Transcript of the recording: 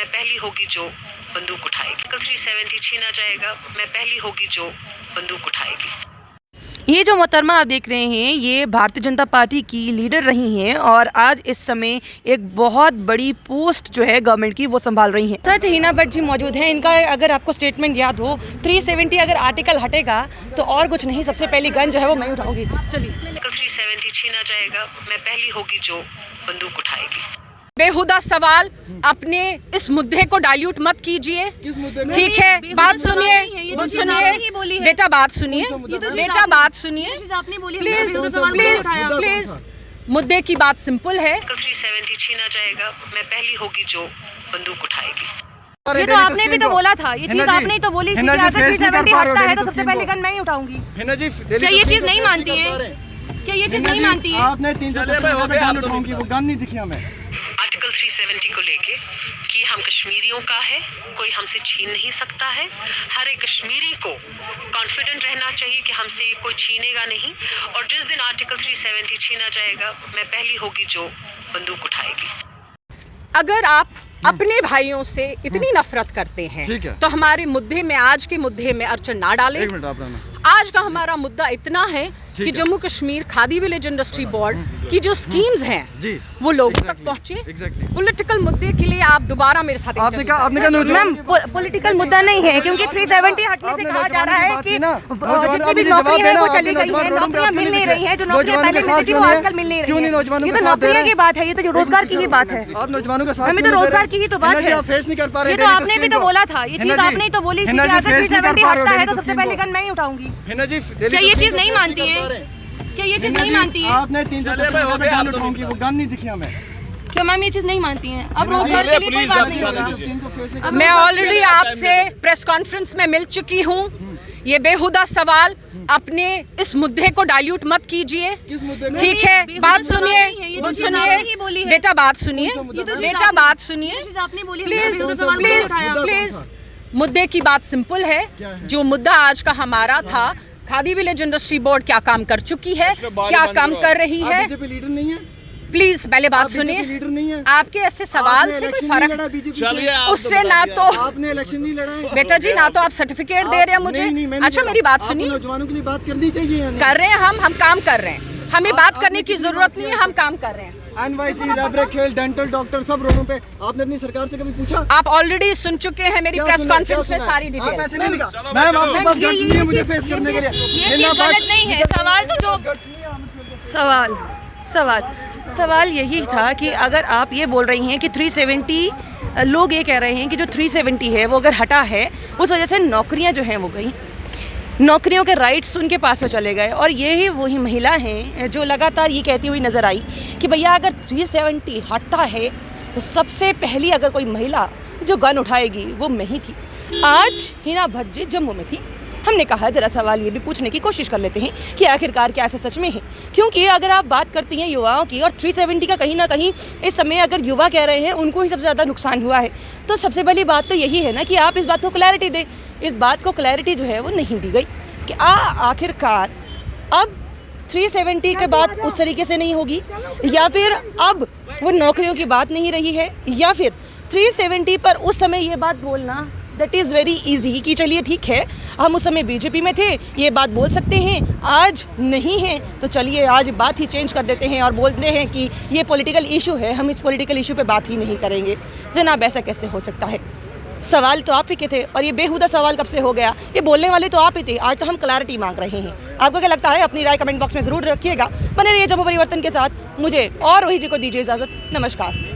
मैं पहली होगी जो बंदूक उठाएगी। 370 छीना जाएगा, मैं पहली होगी जो बंदूक उठाएगी। ये जो मोहतरमा आप देख रहे हैं ये भारतीय जनता पार्टी की लीडर रही हैं और आज इस समय एक बहुत बड़ी पोस्ट जो है गवर्नमेंट की वो संभाल रही हैं। सर हिना भट्ट जी मौजूद हैं। इनका अगर आपको स्टेटमेंट याद हो 370 अगर आर्टिकल हटेगा तो और कुछ नहीं, सबसे पहली गन जो है वो मैं उठाऊंगी। चलिए। 370 छीना जाएगा, मैं पहली होगी जो बंदूक उठाएगी। बेहुदा सवाल, अपने इस मुद्दे को डाइल्यूट मत कीजिए, ठीक है? बात सुनिए, बेटा बात सुनिए, बेटा बात सुनिए, प्लीज प्लीज प्लीज। मुद्दे की बात सिंपल है। 370 छीना जाएगा, मैं पहली होगी जो बंदूक उठाएगी। ये तो आपने भी तो बोला था, ये चीज आपने ही तो बोली थी कि अगर 370 हटता है तो सबसे पहली गन मैं ही उठाऊंगी। क्या ये चीज नहीं मानती है? क्या ये चीज नहीं मानती है? आपने 370 गन उठाऊंगी, वो गन नहीं दिखी हमें। आर्टिकल 370 को लेके कि हम कश्मीरियों का है, कोई हमसे छीन नहीं सकता है। हर एक कश्मीरी को कॉन्फिडेंट रहना चाहिए कि हमसे कोई छीनेगा नहीं। और जिस दिन आर्टिकल 370 छीना जाएगा, मैं पहली होगी जो बंदूक उठाएगी। अगर आप अपने भाइयों से इतनी नफरत करते हैं तो हमारे मुद्दे में, आज के मुद्दे में अड़चन ना डालें। आज का हमारा मुद्दा इतना है कि Jammu Kashmir khadi village industry board की जो स्कीम्स हैं वो लोगों तक पहुंचे। पॉलिटिकल मुद्दे के लिए आप दोबारा मेरे साथ मैम पॉलिटिकल मुद्दा नहीं है, क्योंकि 370 हटने से कहा जा रहा है कि जितनी भी नौकरी है वो चली गई है, नौकरियां मिल नहीं रही हैं, जो नौकरियां पहले मिलती थी वो आजकल मिल नहीं रही है। ये तो नौकरियों की बात है, ये तो रोजगार की ही बात है। आप नौजवानों के साथ हमें तो रोजगार की ही तो बात है। ये तो आपने भी तो बोला था, ये चीज आपने ही तो बोली थी कि अगर 370 हटता है तो सबसे पहली गन मैं ही उठाऊंगी। क्या ये चीज नहीं मानती है? क्या ये चीज नहीं मानती है? आपने 370 गन उठाऊंगी, वो गन नहीं दिखी हमें। क्या मैम ये चीज नहीं मानती हैं? अब रोजगार के लिए कोई बात नहीं होगा। मैं ऑलरेडी आपसे प्रेस कॉन्फ्रेंस में मिल चुकी हूँ। ये बेहुदा सवाल, अपने इस मुद्दे को डाइल्यूट मत कीजिए, ठीक है? बात सुनिए, बेटा बात सुनिए, बेटा बात सुनिए, प्लीज प्लीज प्लीज। मुद्दे की बात सिंपल है। जो मुद्दा आज का हमारा था, खादी विलेज इंडस्ट्री बोर्ड क्या काम कर चुकी है, क्या काम कर रही है। लीडर नहीं है, प्लीज पहले बात सुनिए। आपके ऐसे सवाल से कोई फर्क उससे ना तो आपने इलेक्शन नहीं लड़ा है बेटा जी, ना तो आप सर्टिफिकेट दे रहे हैं मुझे। अच्छा मेरी बात सुनिए। नौजवानों के लिए बात करनी चाहिए। कर रहे हैं, हम काम कर रहे हैं, हमें बात करने की जरूरत नहीं है, हम काम कर रहे हैं। NYC, रैबरेक, खेल, डेंटल, डॉक्टर सब रोडों पे। आपने अपनी सरकार से कभी पूछा? आप ऑलरेडी सुन चुके हैं मेरी प्रेस कॉन्फ्रेंस में सारी डिटेल। ऐसे नहीं दिखा मैम, आपके पास गट्स नहीं है मुझे फेस करने के लिए। ये चीज गलत नहीं है। सवाल तो जो सवाल यही था कि अगर आप ये बोल रही हैं कि 370, लोग ये कह रहे हैं कि जो 370 है वो अगर हटा है उस वजह से नौकरियां जो हैं वो गई, नौकरियों के राइट्स उनके पास वो चले गए। और यही वही महिला हैं जो लगातार ये कहती हुई नज़र आई कि भैया अगर 370 हटता है तो सबसे पहली अगर कोई महिला जो गन उठाएगी वो मैं ही थी। आज हिना भट्ट जी जम्मू में थी। हमने कहा ज़रा सवाल ये भी पूछने की कोशिश कर लेते हैं कि आखिरकार क्या ऐसा सच में है, क्योंकि अगर आप बात करती हैं युवाओं की और 370 का कहीं ना कहीं इस समय अगर युवा कह रहे हैं उनको ही सबसे ज़्यादा नुकसान हुआ है, तो सबसे पहली बात तो यही है ना कि आप इस बात को क्लैरिटी दें। इस बात को क्लैरिटी जो है वो नहीं दी गई कि आखिरकार अब 370 के बाद उस तरीके से नहीं होगी, या फिर अब वो नौकरियों की बात नहीं रही है, या फिर 370 पर उस समय ये बात बोलना दैट इज़ वेरी इजी कि चलिए ठीक है हम उस समय बीजेपी में थे, ये बात बोल सकते हैं, आज नहीं है तो चलिए आज बात ही चेंज कर देते हैं और बोलते हैं कि ये पॉलिटिकल इशू है, हम इस पॉलिटिकल इशू पे बात ही नहीं करेंगे। जनाब ऐसा कैसे हो सकता है? सवाल तो आप ही के थे और ये बेहुदा सवाल कब से हो गया? ये बोलने वाले तो आप ही थे। आज तो हम क्लैरिटी मांग रहे हैं। आपको क्या लगता है? अपनी राय कमेंट बॉक्स में ज़रूर रखिएगा। बने रहिए जम्मू परिवर्तन के साथ। मुझे और वही जी को दीजिए इजाज़त। नमस्कार।